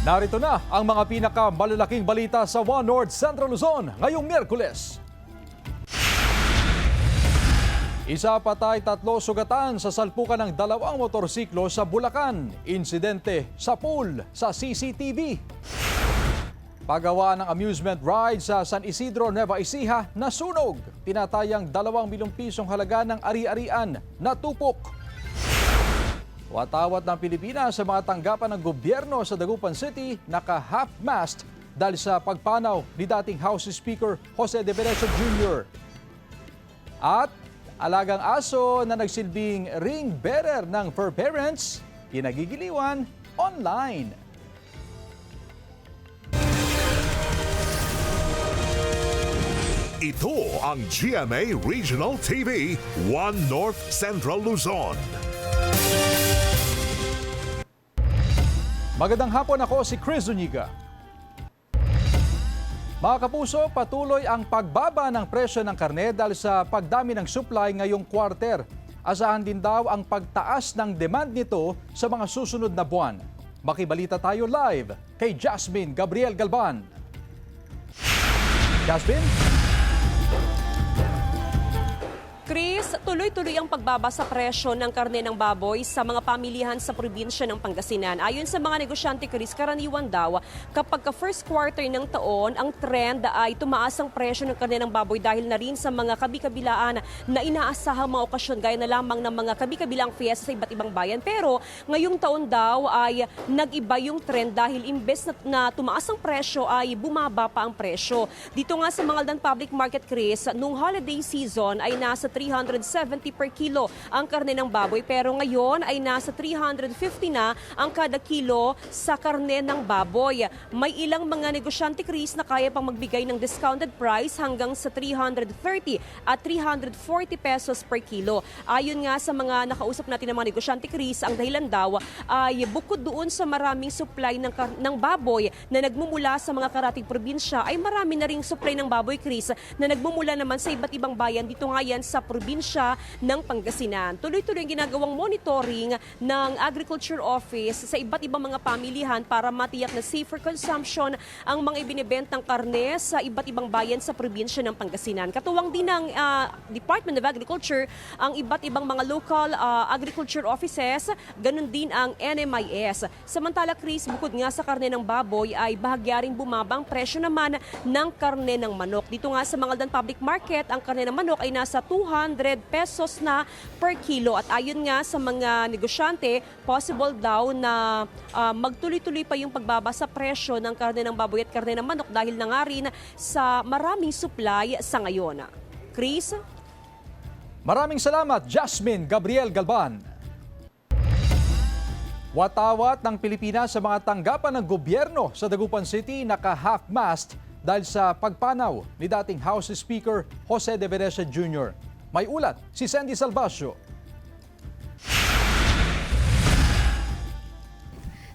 Narito na ang mga pinakamalalaking balita sa One North Central Luzon ngayong Miyerkules. Isa patay, 3 sugatan sa salpukan ng 2 motorsiklo sa Bulacan. Insidente sa pool sa CCTV. Paggawa ng amusement ride sa San Isidro, Nueva Ecija nasunog. Tinatayang 2 milyong pisong halaga ng ari-arian na tupok. Watawat ng Pilipinas sa mga tanggapan ng gobyerno sa Dagupan City naka-half-mast dahil sa pagpanaw ni dating House Speaker Jose De Venecia Jr. At alagang aso na nagsilbing ring bearer ng fur parents, pinagigiliwan online. Ito ang GMA Regional TV, One North Central Luzon. Magandang hapon, ako si Chris Zuniga. Mga kapuso, patuloy ang pagbaba ng presyo ng karne dahil sa pagdami ng supply ngayong quarter. Asahan din daw ang pagtaas ng demand nito sa mga susunod na buwan. Makibalita tayo live kay Jasmine Gabriel Galban. Jasmine? Chris, tuloy-tuloy ang pagbaba sa presyo ng karne ng baboy sa mga pamilihan sa probinsya ng Pangasinan. Ayon sa mga negosyante, Chris, karaniwan daw kapag first quarter ng taon, ang trend ay tumaas ang presyo ng karne ng baboy dahil na rin sa mga kabi-kabilaan na inaasahang mga okasyon gaya na lamang ng mga kabi-kabilang fiesta sa iba't ibang bayan. Pero ngayong taon daw ay nag-iba yung trend dahil imbes na tumaas ang presyo ay bumaba pa ang presyo. Dito nga sa Mangaldan Public Market, Chris, nung holiday season ay nasa 370 per kilo ang karne ng baboy, pero ngayon ay nasa 350 na ang kada kilo sa karne ng baboy. May ilang mga negosyante, Chris, na kaya pang magbigay ng discounted price hanggang sa 330 at 340 pesos per kilo. Ayon nga sa mga nakausap natin ng mga negosyante, Chris, ang dahilan daw ay bukod doon sa maraming supply ng baboy na nagmumula sa mga karating probinsya, ay marami na ring supply ng baboy, Chris, na nagmumula naman sa iba't ibang bayan. Dito nga yan sa probinsya ng Pangasinan. Tuloy-tuloy ang ginagawang monitoring ng Agriculture Office sa iba't ibang mga pamilihan para matiyak na safer consumption ang mga ibinibentang karne sa iba't ibang bayan sa probinsya ng Pangasinan. Katuwang din ng Department of Agriculture ang iba't ibang mga local agriculture offices, ganun din ang NMIS. Samantala, Chris, bukod nga sa karne ng baboy ay bahagyaring bumaba ang presyo naman ng karne ng manok. Dito nga sa Mangaldan Public Market, ang karne ng manok ay nasa 200 pesos na per kilo. At ayon nga sa mga negosyante, possible daw na magtuloy-tuloy pa yung pagbaba sa presyo ng karne ng baboy at karne ng manok dahil na nga rin sa maraming supply sa ngayon. Chris? Maraming salamat, Jasmine Gabriel Galban. Watawat ng Pilipinas sa mga tanggapan ng gobyerno sa Dagupan City naka-half-mast dahil sa pagpanaw ni dating House Speaker Jose De Venecia Jr. May ulat si Sandy Salvacio.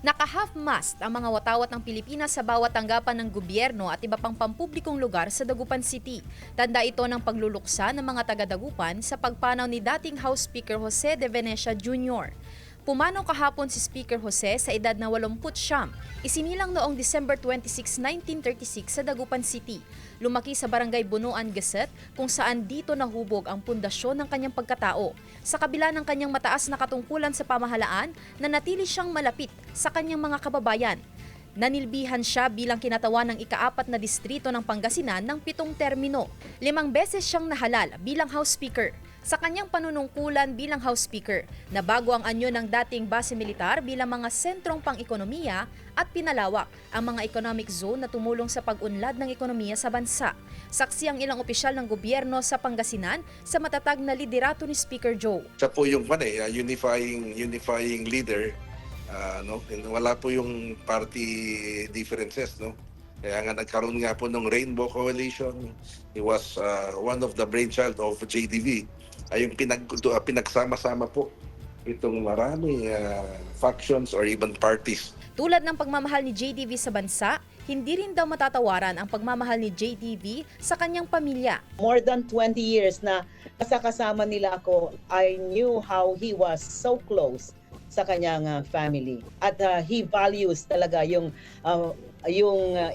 Naka-half-mast ang mga watawat ng Pilipinas sa bawat tanggapan ng gobyerno at iba pang pampublikong lugar sa Dagupan City. Tanda ito ng pagluluksa ng mga taga-Dagupan sa pagpanaw ni dating House Speaker Jose De Venecia Jr. Pumanaw kahapon si Speaker Jose sa edad na 89. Isinilang noong December 26, 1936 sa Dagupan City. Lumaki sa Barangay Bunuan, Gaset, kung saan dito nahubog ang pundasyon ng kanyang pagkatao. Sa kabila ng kanyang mataas na katungkulan sa pamahalaan, nanatili siyang malapit sa kanyang mga kababayan. Nanilbihan siya bilang kinatawan ng ika-4 na distrito ng Pangasinan ng 7 termino. 5 beses siyang nahalal bilang House Speaker. Sa kanyang panunungkulan bilang House Speaker, nabago ang anyo ng dating base militar bilang mga sentrong pang-ekonomiya at pinalawak ang mga economic zone na tumulong sa pag-unlad ng ekonomiya sa bansa. Saksi ang ilang opisyal ng gobyerno sa Pangasinan sa matatag na liderato ni Speaker Joe. Siya po yung unifying leader. Wala po yung party differences, no? Kaya nga nagkaroon nga po ng Rainbow Coalition. He was one of the brainchild of JDV. Ay yung pinagsama-sama po itong marami factions or even parties. Tulad ng pagmamahal ni JDV sa bansa, hindi rin daw matatawaran ang pagmamahal ni JDV sa kanyang pamilya. More than 20 years na kasama nila ako, I knew how he was so close sa kanyang family. At he values talaga yung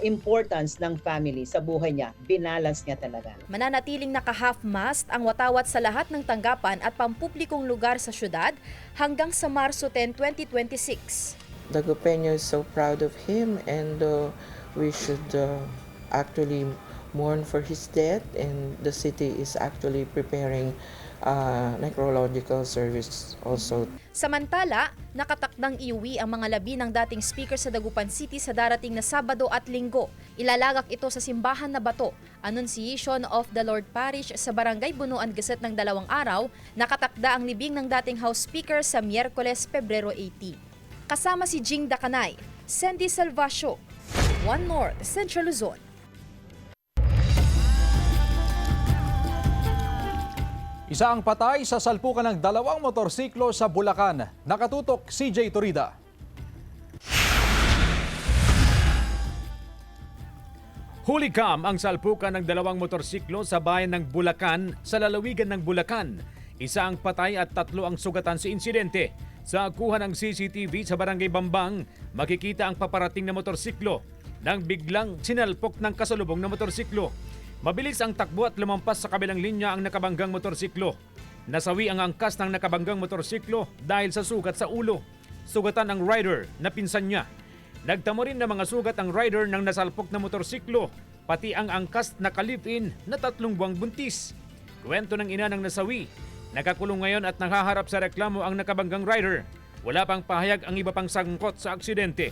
importance ng family sa buhay niya. Binalance niya talaga. Mananatiling naka-half-mast ang watawat sa lahat ng tanggapan at pampublikong lugar sa syudad hanggang sa Marso 10, 2026. Dagupeño is so proud of him, and we should actually mourn for his death, and the city is actually preparing necrological service also. Samantala, nakatakdang iuwi ang mga labi ng dating speaker sa Dagupan City sa darating na Sabado at Linggo. Ilalagak ito sa simbahan na bato, Annunciation of the Lord Parish sa Barangay Bunuan Gazette ng 2 araw. Nakatakda ang libing ng dating House Speaker sa Miyerkules, Pebrero 18. Kasama si Jing Dacanay, Sandy Salvacio, One North, Central Luzon. Isa ang patay sa salpukan ng 2 motorsiklo sa Bulacan. Nakatutok CJ Torida. Hulikam ang salpukan ng 2 motorsiklo sa bayan ng Bulacan sa lalawigan ng Bulacan. Isa ang patay at 3 ang sugatan sa insidente. Sa kuha ng CCTV sa Barangay Bambang, makikita ang paparating na motorsiklo nang biglang sinalpok ng kasalubong na motorsiklo. Mabilis ang takbo at lumampas sa kabilang linya ang nakabanggang motorsiklo. Nasawi ang angkas ng nakabanggang motorsiklo dahil sa sugat sa ulo. Sugatan ang rider na pinsan niya. Nagtamo rin ng mga sugat ang rider ng nasalpok na motorsiklo, pati ang angkas na kalipin na 3 buwang buntis. Kwento ng ina ng nasawi. Nakakulong ngayon at nakaharap sa reklamo ang nakabanggang rider. Wala pang pahayag ang iba pang sangkot sa aksidente.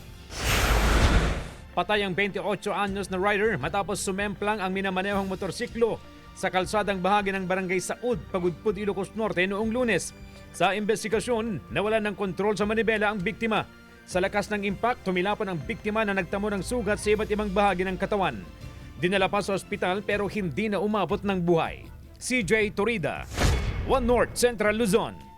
Patay ang 28 anyos na rider matapos sumemplang ang minamanehong motorsiklo sa kalsadang bahagi ng Barangay Saud, Pagudpud, Ilocos Norte noong Lunes. Sa investigasyon, nawalan ng kontrol sa manibela ang biktima. Sa lakas ng impact, tumilapon ang biktima na nagtamo ng sugat sa iba't ibang bahagi ng katawan. Dinala pa sa ospital pero hindi na umabot ng buhay. CJ Torida, One North, Central Luzon.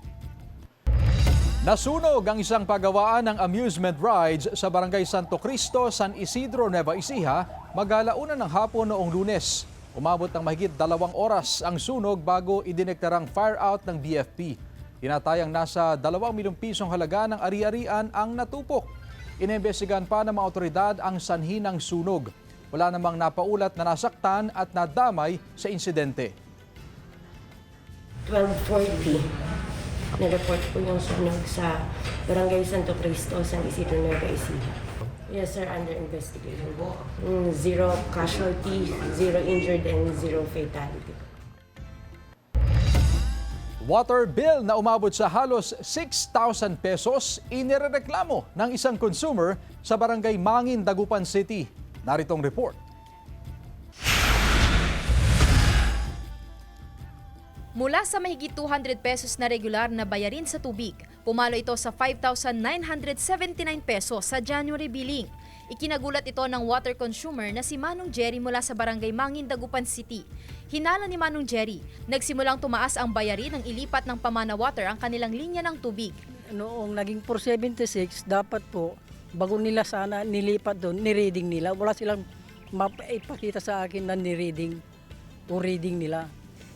Nasunog ang isang pagawaan ng amusement rides sa Barangay Santo Cristo, San Isidro, Nueva Ecija, mag-alauna ng hapon noong Lunes. Umabot ng mahigit 2 oras ang sunog bago idineklarang fire out ng BFP. Tinatayang nasa 2 milyong pisong halaga ng ari-arian ang natupok. Inimbestigahan pa ng mga otoridad ang sanhi ng sunog. Wala namang napaulat na nasaktan at nadamay sa insidente. 12:40, na-report po yung sunog sa Barangay Santo Cristo, San Isidro, Nueva Ecija. Yes sir, under investigation. 0 casualty, 0 injured, and 0 fatality. Water bill na umabot sa halos 6,000 pesos inirereklamo ng isang consumer sa Barangay Mangin, Dagupan City. Naritong report. Mula sa mahigit 200 pesos na regular na bayarin sa tubig, pumalo ito sa 5,979 pesos sa January billing. Ikinagulat ito ng water consumer na si Manong Jerry mula sa Barangay Mangin, Dagupan City. Hinala ni Manong Jerry, nagsimulang tumaas ang bayarin nang ilipat ng Pamana Water ang kanilang linya ng tubig. Noong naging 476, dapat po, bago nila sana nilipat doon, nireading nila. Wala silang maipakita sa akin na nireading o reading nila.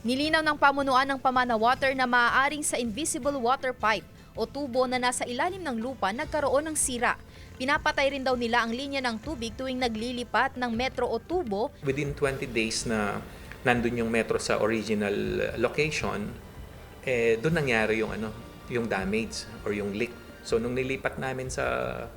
Nilinaw ng pamunuan ng Pamana Water na maaaring sa invisible water pipe o tubo na nasa ilalim ng lupa nagkaroon ng sira. Pinapatay rin daw nila ang linya ng tubig tuwing naglilipat ng metro o tubo. Within 20 days na nandun yung metro sa original location, doon nangyari yung damage or yung leak. So nung nilipat namin sa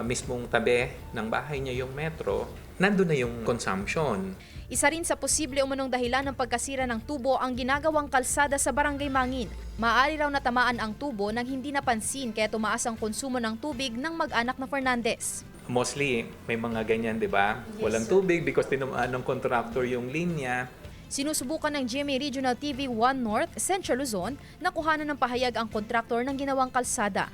mismong tabi ng bahay niya yung metro, nandun na yung consumption. Isa rin sa posible umunong dahilan ng pagkasira ng tubo ang ginagawang kalsada sa Barangay Mangin. Maaari raw natamaan ang tubo nang hindi napansin kaya tumaas ang konsumo ng tubig ng mag-anak na Fernandez. Mostly, may mga ganyan, di ba? Walang tubig because tinamaan ng contractor yung linya. Sinusubukan ng GMA Regional TV 1 North, Central Luzon, na kuhanan ng pahayag ang kontraktor ng ginawang kalsada.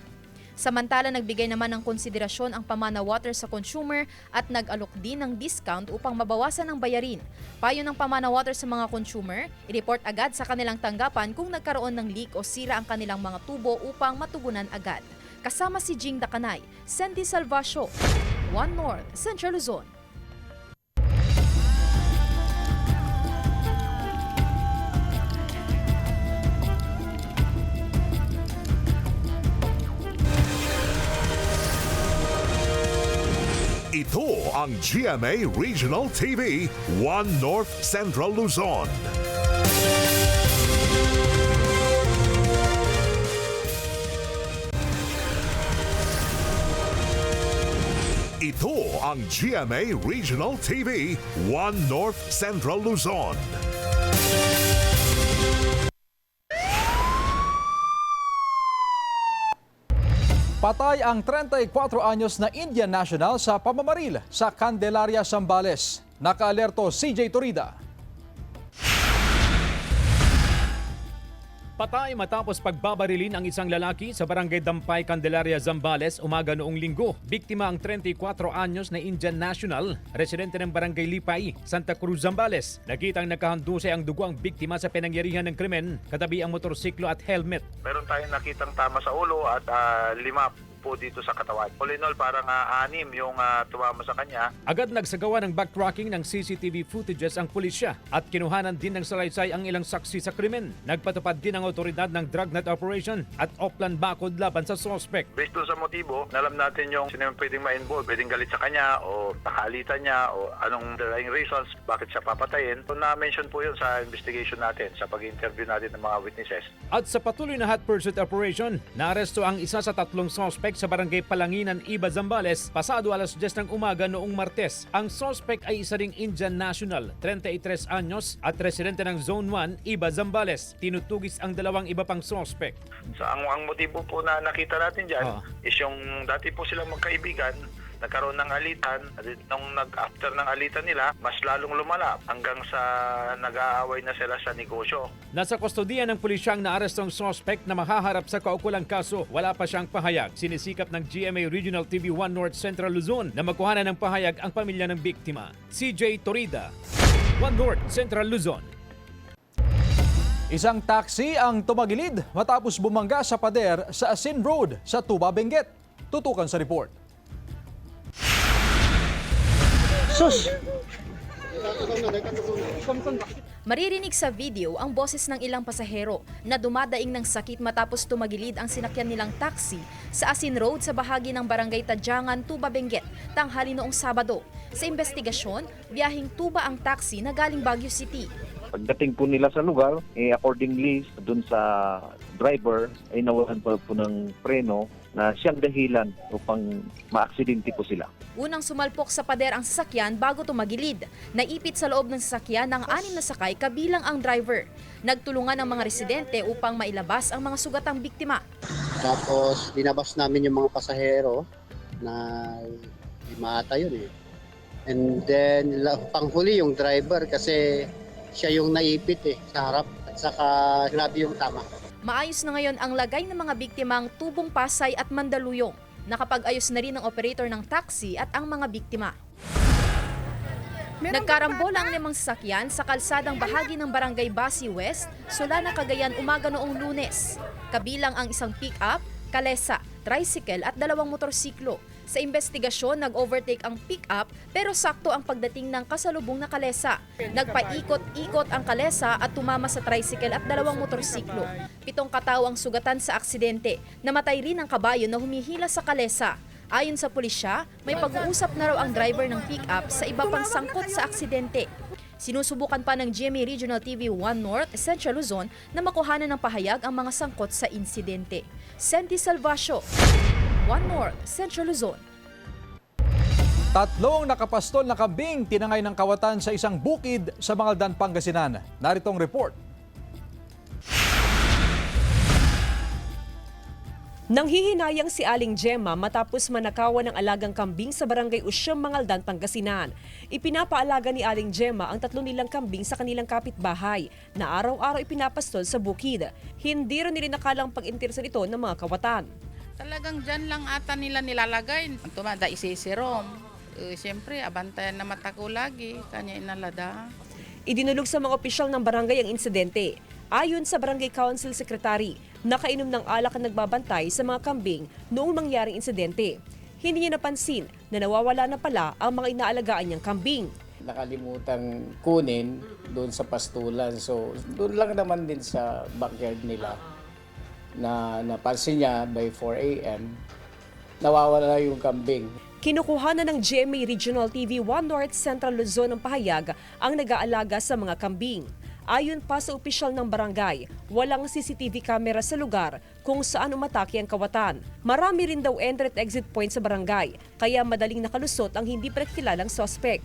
Samantala, nagbigay naman ng konsiderasyon ang Pamana Water sa consumer at nag-alok din ng discount upang mabawasan ang bayarin. Payo ng Pamana Water sa mga consumer, i-report agad sa kanilang tanggapan kung nagkaroon ng leak o sira ang kanilang mga tubo upang matugunan agad. Kasama si Jing Dacanay, Sandy Salvacio, One North, Central Luzon. ang GMA Regional TV, 1 North Central Luzon. Ito ang GMA Regional TV, 1 North Central Luzon. Patay ang 34 anyos na Indian national sa pamamaril sa Candelaria, Zambales. Nakaalerto CJ Torida. Patay matapos pagbabarilin ang isang lalaki sa barangay Dampay, Candelaria, Zambales umaga noong linggo. Biktima ang 34 anyos na Indian national, residente ng barangay Lipay, Santa Cruz, Zambales. Nakitang nakahandusay ang dugo ang biktima sa pinangyarihan ng krimen, katabi ang motorsiklo at helmet. Meron tayong nakitang tama sa ulo at 5 po dito sa katawan. All in all, parang 6 yung tumama sa kanya. Agad nagsagawa ng backtracking ng CCTV footages ang pulisya at kinuhanan din ng salaysay ang ilang saksi sa krimen. Nagpatupad din ang otoridad ng dragnet operation at offline bakod laban sa suspect. Based doon sa motibo, alam natin yung sino yung pwedeng ma-involve, pwedeng galit sa kanya o nakalitan niya o anong underlying reasons bakit siya papatayin. So, na-mention po yun sa investigation natin, sa pag-interview natin ng mga witnesses. At sa patuloy na hot pursuit operation, naaresto ang isa sa 3 suspect sa barangay Palanginan, Iba, Zambales pasado alas 10 ng umaga noong Martes. Ang suspect ay isa ring Indian national, 33 anyos at residente ng Zone 1, Iba, Zambales. Tinutugis ang 2 iba pang suspect. So, ang motibo po na nakita natin dyan is yung dati po silang magkaibigan, nagkaroon ng alitan, at nung after ng alitan nila, mas lalong lumala hanggang sa nag-aaway na sila sa negosyo. Nasa kustodiya ng pulisya ang naarestong suspect na mahaharap sa kaukulang kaso. Wala pa siyang pahayag. Sinisikap ng GMA Regional TV 1 North Central Luzon na makuhanan ng pahayag ang pamilya ng biktima. CJ Torida, 1 North Central Luzon. Isang taxi ang tumagilid matapos bumangga sa pader sa Asin Road sa Tuba, Benguet. Tutukan sa report. Maririnig sa video ang boses ng ilang pasahero na dumadaing ng sakit matapos tumagilid ang sinakyan nilang taxi sa Asin Road sa bahagi ng Barangay Tadyangan, Tuba, Benguet, tanghali noong Sabado. Sa investigasyon, biyaheng Tuba ang taxi na galing Baguio City. Pagdating po nila sa lugar, accordingly dun sa driver ay nawalan po ng preno na siyang dahilan upang maaksidente po sila. Unang sumalpok sa pader ang sasakyan bago tumagilid. Naipit sa loob ng sasakyan ng 6 na sakay kabilang ang driver. Nagtulungan ang mga residente upang mailabas ang mga sugatang biktima. Tapos dinabas namin yung mga pasahero na 5 ata yun eh. And then panghuli yung driver kasi siya yung naipit sa harap at saka grabe yung tama. Maayos na ngayon ang lagay ng mga biktimang Tubong Pasay at Mandaluyong. Nakapag-ayos na rin ang operator ng taxi at ang mga biktima. Nagkarambola ang 5 sasakyan sa kalsadang bahagi ng Barangay Basi West, Solana, Cagayan umaga noong Lunes. Kabilang ang isang pick-up, kalesa, tricycle at 2 motorsiklo. Sa investigasyon, nag-overtake ang pick-up pero sakto ang pagdating ng kasalubong na kalesa. Nagpaikot-ikot ang kalesa at tumama sa tricycle at 2 motorsiklo. 7 katao ang sugatan sa aksidente. Namatay rin ang kabayo na humihila sa kalesa. Ayon sa pulisya, may pag-uusap na raw ang driver ng pick-up sa iba pang sangkot sa aksidente. Sinusubukan pa ng GMA Regional TV 1 North Central Luzon na makuhanan ng pahayag ang mga sangkot sa insidente. Senti Salvacio, 1 North Central Luzon. 3 nakapastol na kambing tinangay ng kawatan sa isang bukid sa Mangaldan, Pangasinan. Naritong report. Nanghihinayang si Aling Gemma matapos manakawan ng alagang kambing sa barangay Usyam, Mangaldan, Pangasinan. Ipinapaalaga ni Aling Gemma ang 3 nilang kambing sa kanilang kapitbahay na araw-araw ipinapastol sa bukid. Hindi rin nakalang pag-interesa nito ng mga kawatan. Talagang dyan lang ata nila nilalagay. Tumada isisirom. Siyempre, abantayan na mata ko lagi. Kanya inalada. Idinulog sa mga opisyal ng barangay ang insidente. Ayon sa Barangay Council Secretary, nakainom ng alak ang nagbabantay sa mga kambing noong mangyaring insidente. Hindi niya napansin na nawawala na pala ang mga inaalagaan niyang kambing. Nakalimutan kunin doon sa pastulan. So doon lang naman din sa backyard nila na napansin niya by 4 a.m. nawawala yung kambing. Kinukuha na ng GMA Regional TV 1 North Central Luzon ng pahayag ang nag-aalaga sa mga kambing. Ayon pa sa opisyal ng barangay, walang CCTV camera sa lugar kung saan umatake ang kawatan. Marami rin daw entry at exit point sa barangay, kaya madaling nakalusot ang hindi pinakilalang suspect.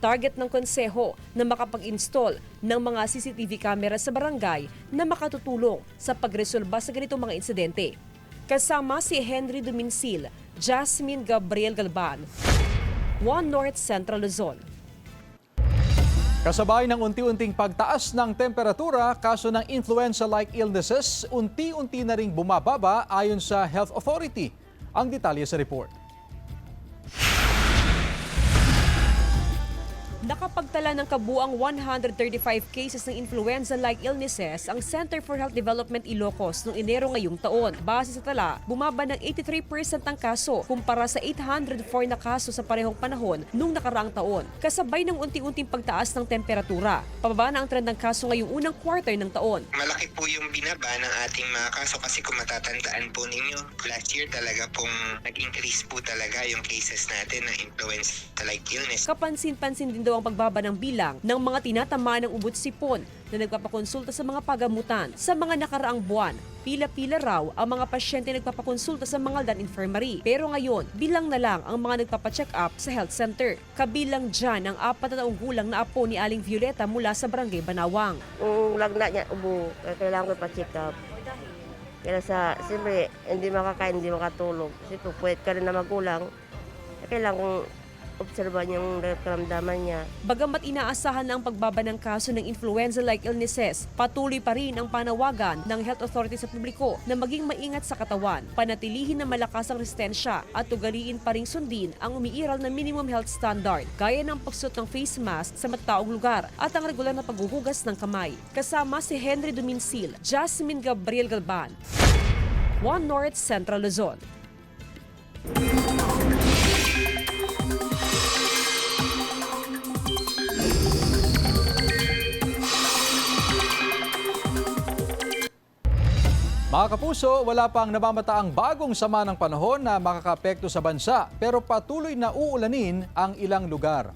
Target ng konseho na makapag-install ng mga CCTV camera sa barangay na makatutulong sa pagresolba sa ganitong mga insidente. Kasama si Henry Duminsil, Jasmine Gabriel Galban, 1 North Central Luzon. Kasabay ng unti-unting pagtaas ng temperatura, kaso ng influenza-like illnesses, unti-unti na ring bumababa ayon sa Health Authority. Ang detalye sa report. Nakapagtala ng kabuang 135 cases ng influenza-like illnesses ang Center for Health Development Ilocos noong Enero ngayong taon. Base sa tala, bumaba ng 83% ang kaso kumpara sa 804 na kaso sa parehong panahon noong nakaraang taon. Kasabay ng unti-unting pagtaas ng temperatura, pababa na ang trend ng kaso ngayong unang quarter ng taon. Malaki po yung binaba ng ating mga kaso kasi kung matatandaan po ninyo, last year talaga pong nag-increase po talaga yung cases natin ng influenza-like illness. Kapansin-pansin din daw ang pagbaba ng bilang ng mga tinatamaan ng ubot-sipon na nagpapakonsulta sa mga pagamutan. Sa mga nakaraang buwan, pila-pila raw ang mga pasyente nagpapakonsulta sa mga Aldan Infirmary. Pero ngayon, bilang na lang ang mga nagpapacheck up sa health center. Kabilang dyan ang 4 na taong gulang na apo ni Aling Violeta mula sa Barangay Banawang. Kung lagna niya ubo, kailangan ko pa-check up. Kaya siyempre, hindi makakain, hindi makatulog. Kasi kung puwet ka rin na magulang, kailangan kong obserban yung karamdaman niya. Bagamat inaasahan na ang pagbaba ng kaso ng influenza-like illnesses, patuloy pa rin ang panawagan ng health authority sa publiko na maging maingat sa katawan, panatilihin na malakas ang resistensya at ugaliin pa ring sundin ang umiiral na minimum health standard, gaya ng pagsuot ng face mask sa mataong lugar at ang regular na paghuhugas ng kamay. Kasama si Henry Duminsil, Jasmine Gabriel Galban, 1 North Central Luzon. Mga kapuso, wala pang namamataang bagong sama ng panahon na makakaapekto sa bansa pero patuloy na uulanin ang ilang lugar.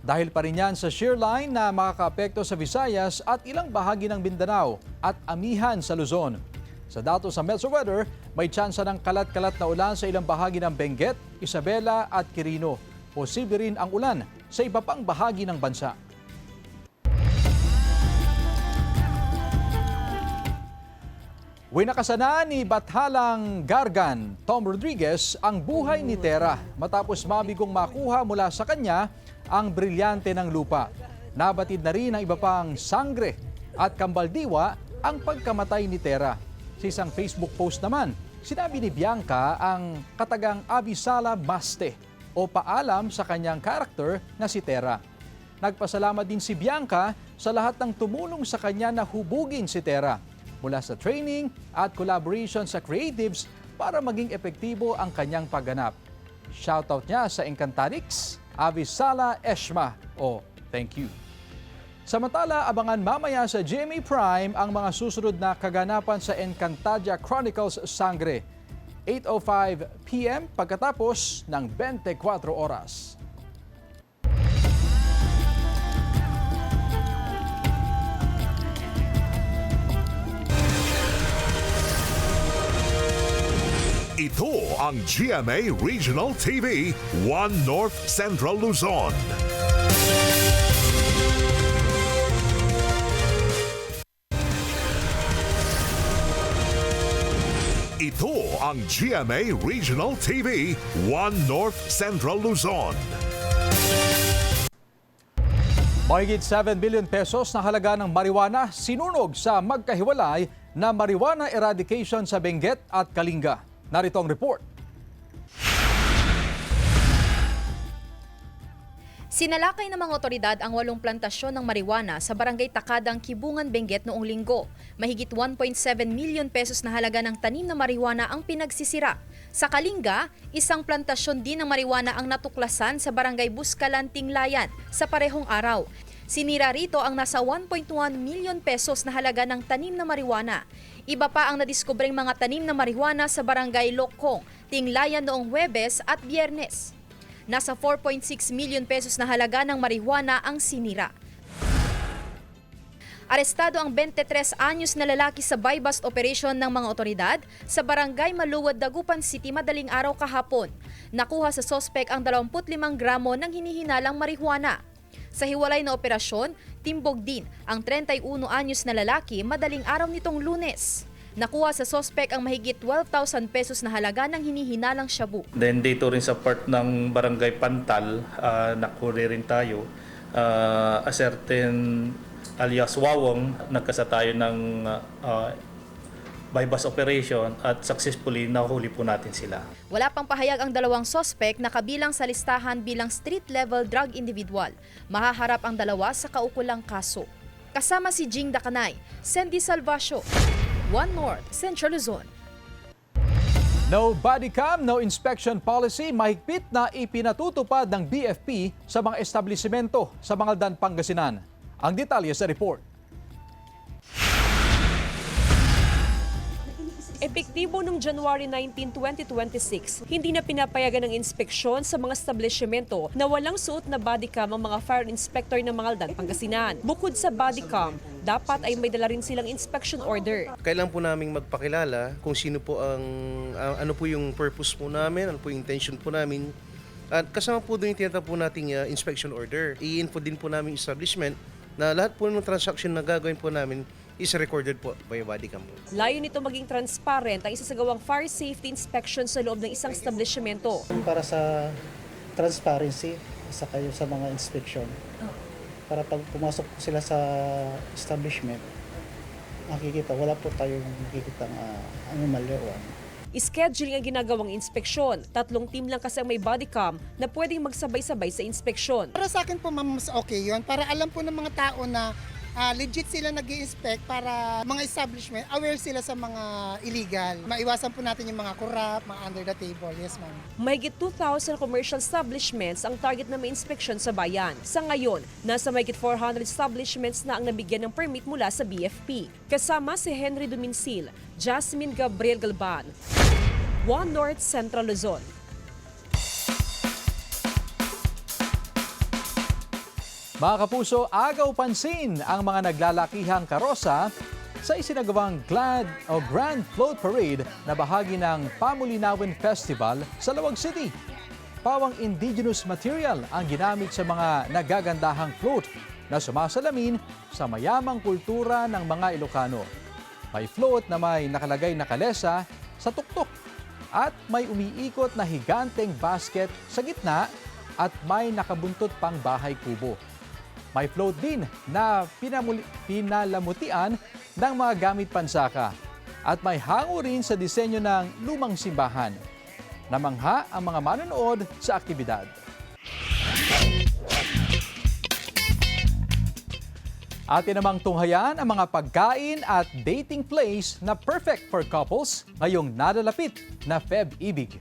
Dahil pa rin yan sa shear line na makakaapekto sa Visayas at ilang bahagi ng Mindanao at amihan sa Luzon. Sa datos sa Metro Weather, may tsansa ng kalat-kalat na ulan sa ilang bahagi ng Benguet, Isabela at Quirino. Posible rin ang ulan sa iba pang bahagi ng bansa. Winakasana ni Bathalang Gargan, Tom Rodriguez, ang buhay ni Tera matapos mabigong makuha mula sa kanya ang brilyante ng lupa. Nabatid na rin ang iba pang sangre at kambaldiwa ang pagkamatay ni Tera. Sa isang Facebook post naman, sinabi ni Bianca ang katagang Avisala Maste o paalam sa kanyang karakter na si Tera. Nagpasalamat din si Bianca sa lahat ng tumulong sa kanya na hubugin si Tera, mula sa training at collaboration sa creatives para maging epektibo ang kanyang pagganap. Shoutout niya sa Encantadix, Avisala Eshma o thank you. Samantala, abangan mamaya sa GMA Prime ang mga susunod na kaganapan sa Encantadia Chronicles Sangre. 8:05 p.m. pagkatapos ng 24 oras. Ito ang GMA Regional TV 1 North Central Luzon. Ito ang GMA Regional TV 1 North Central Luzon. Mahigit 7 billion pesos na halaga ng marijuana sinunog sa magkahiwalay na marijuana eradication sa Benguet at Kalinga. Narito ang report. Sinalakay ng mga otoridad ang 8 plantasyon ng marijuana sa barangay Takadang, Kibungan, Benguet noong linggo. Mahigit 1.7 million pesos na halaga ng tanim na marijuana ang pinagsisira. Sa Kalinga, isang plantasyon din ng marijuana ang natuklasan sa barangay Buskalan, Tinglayan sa parehong araw. Sinira rito ang nasa 1.1 million pesos na halaga ng tanim na marijuana. Iba pa ang nadiskubreng mga tanim na marijuana sa barangay Lokong, Tinglayan noong Huwebes at Biyernes. Nasa 4.6 million pesos na halaga ng marijuana ang sinira. Arestado ang 23 anyos na lalaki sa buy-bust operation ng mga otoridad sa Barangay Maluwad, Dagupan City madaling araw kahapon. Nakuha sa sospek ang 25 gramo ng hinihinalang marijuana. Sa hiwalay na operasyon, timbog din ang 31 anyos na lalaki madaling araw nitong Lunes. Nakuha sa sospek ang mahigit 12,000 pesos na halaga ng hinihinalang shabu. Then dito rin sa part ng Barangay Pantal, nakuri rin tayo, a certain alias Wawong, nagkasa tayo ng buy-bust operation at successfully nahuli po natin sila. Wala pang pahayag ang dalawang sospek na kabilang sa listahan bilang street-level drug individual. Mahaharap ang dalawa sa kaukulang kaso. Kasama si Jing Dakanay, Sandy Salvacio, One North, Central Luzon. No body cam, no inspection policy, mahigpit na ipinatutupad ng BFP sa mga establishmento sa Mangaldan, Pangasinan. Ang detalye sa report. Epektibo noong January 19, 2026, hindi na pinapayagan ng inspeksyon sa mga establishmento na walang suot na body cam ang mga fire inspector ng Mangaldan, Pangasinan. Bukod sa body cam, dapat ay may dala rin silang inspection order. Kailan po naming magpakilala kung sino po ano po yung purpose po namin, ano po yung intention po namin. At kasama po doon yung tinatawag po nating inspection order. I-info din po namin establishment na lahat po ng transaction na gagawin po namin is recorded po by body cam. Layo nito maging transparent ang isasagawang fire safety inspection sa loob ng isang establishmento. Para sa transparency sa kayo sa mga inspection. Para pag pumasok po sila sa establishment, makikita, wala po tayong makikita anomalya o ano. Scheduling ang ginagawang inspeksyon. 3 team lang kasi ang may body cam na pwedeng magsabay-sabay sa inspeksyon. Para sa akin po, ma'am, mas okay yun. Para alam po ng mga tao na legit sila nag-i-inspect para mga establishment, aware sila sa mga illegal. Maiwasan po natin yung mga corrupt, mga under the table. Yes, ma'am. Mahigit 2,000 commercial establishments ang target na may inspeksyon sa bayan. Sa ngayon, nasa mahigit 400 establishments na ang nabigyan ng permit mula sa BFP. Kasama si Henry Duminsil, Jasmine Gabriel Galban, One North, Central Luzon. Mga kapuso, agaw pansin ang mga naglalakihang karosa sa isinagawang Grand Float Parade na bahagi ng Pamulinawin Festival sa Lawag City. Pawang indigenous material ang ginamit sa mga nagagandahang float na sumasalamin sa mayamang kultura ng mga Ilocano. May float na may nakalagay na kalesa sa tuktok at may umiikot na higanteng basket sa gitna at may nakabuntot pang bahay kubo. May float din na pinalamutian ng mga gamit pansaka at may hango rin sa disenyo ng lumang simbahan. Namangha ang mga manonood sa aktibidad. Atin namang tunghayan ang mga pagkain at dating place na perfect for couples ngayong nalalapit na Feb-ibig.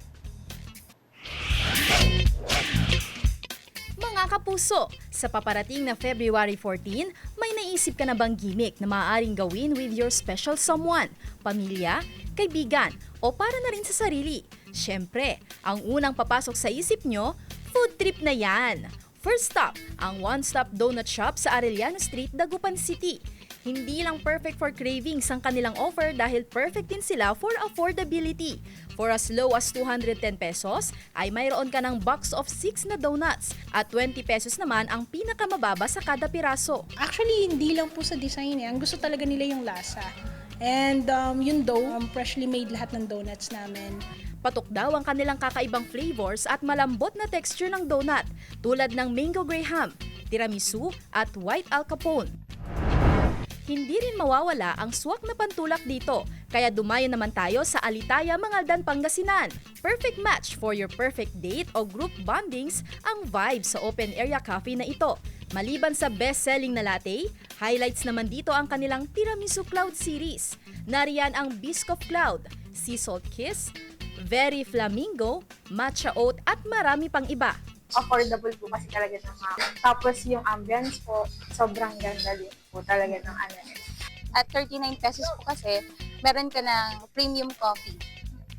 Mga kapuso, sa paparating na February 14, may naisip ka na bang gimmick na maaaring gawin with your special someone, pamilya, kaibigan, o para na rin sa sarili? Siyempre, ang unang papasok sa isip nyo, food trip na yan! First stop, ang one-stop donut shop sa Arellano Street, Dagupan City. Hindi lang perfect for cravings ang kanilang offer dahil perfect din sila for affordability. For as low as 210 pesos, ay mayroon ka ng box of 6 na donuts at 20 pesos naman ang pinakamababa sa kada piraso. Actually, hindi lang po sa design. Ang gusto talaga nila yung lasa. And yung dough, freshly made lahat ng donuts namin. Patok daw ang kanilang kakaibang flavors at malambot na texture ng donut tulad ng mango graham, tiramisu at white al capone. Hindi rin mawawala ang swak na pantulak dito, kaya dumayo naman tayo sa Alitaya, Mangaldan, Pangasinan. Perfect match for your perfect date o group bondings ang vibe sa open area cafe na ito. Maliban sa best-selling na latte, highlights naman dito ang kanilang Tiramisu Cloud series. Nariyan ang Biscoff Cloud, Sea Salt Kiss, Very Flamingo, Matcha Oat at marami pang iba. Affordable po kasi talaga ng tapos yung ambience po, sobrang ganda din po talaga ng ano. At 39 pesos po kasi, meron ka ng premium coffee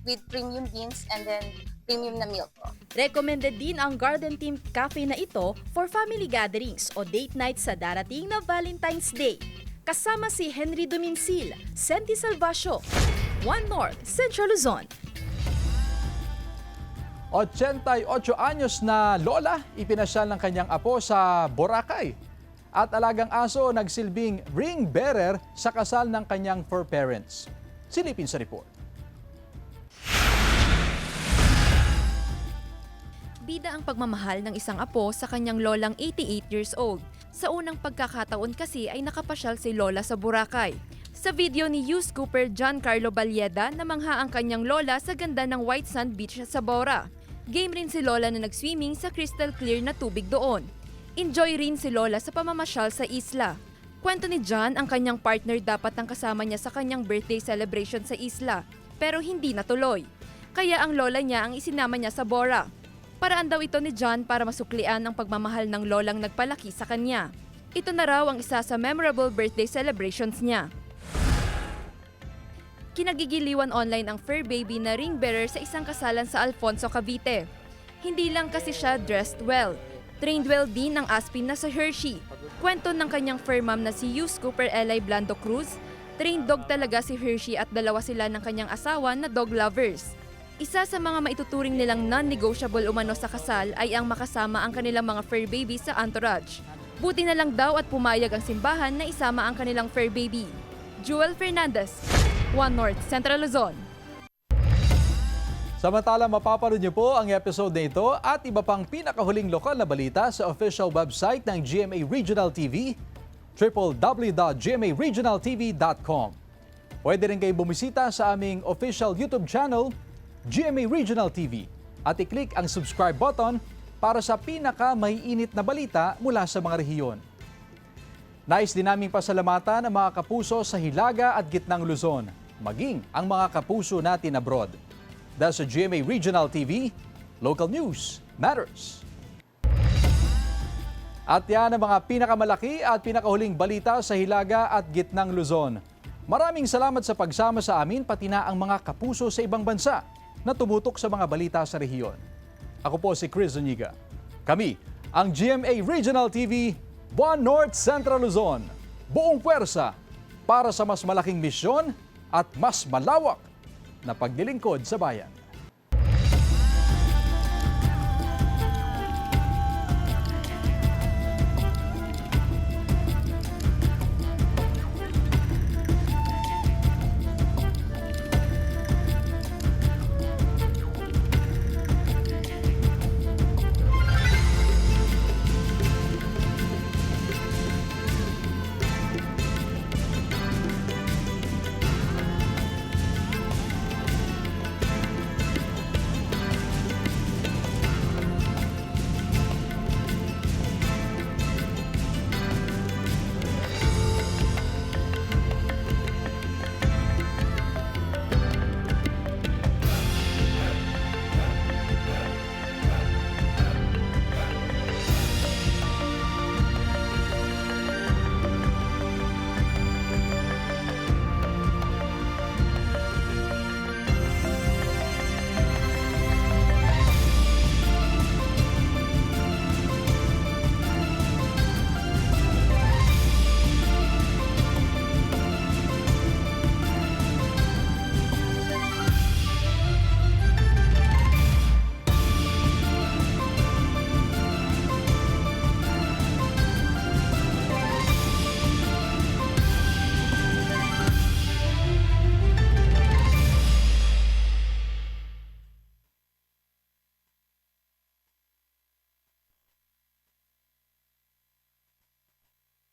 with premium beans and then premium na milk po. Recommended din ang garden-themed cafe na ito for family gatherings o date night sa darating na Valentine's Day. Kasama si Henry Dominsil, Senti Salvacio, One North, Central Luzon. 88 anyos na lola ipinasyal ng kanyang apo sa Boracay. At alagang aso nagsilbing ring bearer sa kasal ng kanyang fur parents. Silipin sa report. Bida ang pagmamahal ng isang apo sa kanyang lolang 88 years old. Sa unang pagkakataon kasi ay nakapasyal si Lola sa Boracay. Sa video ni youth scooper Giancarlo Balyeda, namangha ang kanyang lola sa ganda ng White Sand Beach sa Bora. Game rin si Lola na nag-swimming sa crystal clear na tubig doon. Enjoy rin si Lola sa pamamasyal sa isla. Kwento ni John, ang kanyang partner dapat ang kasama niya sa kanyang birthday celebration sa isla, pero hindi natuloy. Kaya ang lola niya ang isinama niya sa Bora. Paraan daw ito ni John para masuklian ang pagmamahal ng lolang nagpalaki sa kanya. Ito na raw ang isa sa memorable birthday celebrations niya. Kinagigiliwan online ang fur baby na ring bearer sa isang kasalan sa Alfonso, Cavite. Hindi lang kasi siya dressed well. Trained well din ang aspin na sa Hershey. Kwento ng kanyang fur mom na si youth scooper Eli Blando Cruz, trained dog talaga si Hershey at dalawa sila ng kanyang asawa na dog lovers. Isa sa mga maituturing nilang non-negotiable umano sa kasal ay ang makasama ang kanilang mga fur baby sa entourage. Buti na lang daw at pumayag ang simbahan na isama ang kanilang fur baby. Jewel Fernandez, One North, Central Luzon. Samantala, mapapanood niyo po ang episode na ito at iba pang pinakahuling lokal na balita sa official website ng GMA Regional TV, www.gmaregionaltv.com. Pwede rin kayo bumisita sa aming official YouTube channel, GMA Regional TV, at i-click ang subscribe button para sa pinaka-maiinit na balita mula sa mga rehiyon. Nais din naming pasalamatan ang mga kapuso sa Hilaga at Gitnang Luzon, maging ang mga kapuso natin abroad. Dahil sa GMA Regional TV, local news matters. At yan ang mga pinakamalaki at pinakahuling balita sa Hilaga at Gitnang Luzon. Maraming salamat sa pagsama sa amin, pati na ang mga kapuso sa ibang bansa na tumutok sa mga balita sa rehiyon. Ako po si Chris Zuniga. Kami ang GMA Regional TV, One North Central Luzon. Buong puwersa para sa mas malaking misyon at mas malawak na paglilingkod sa bayan.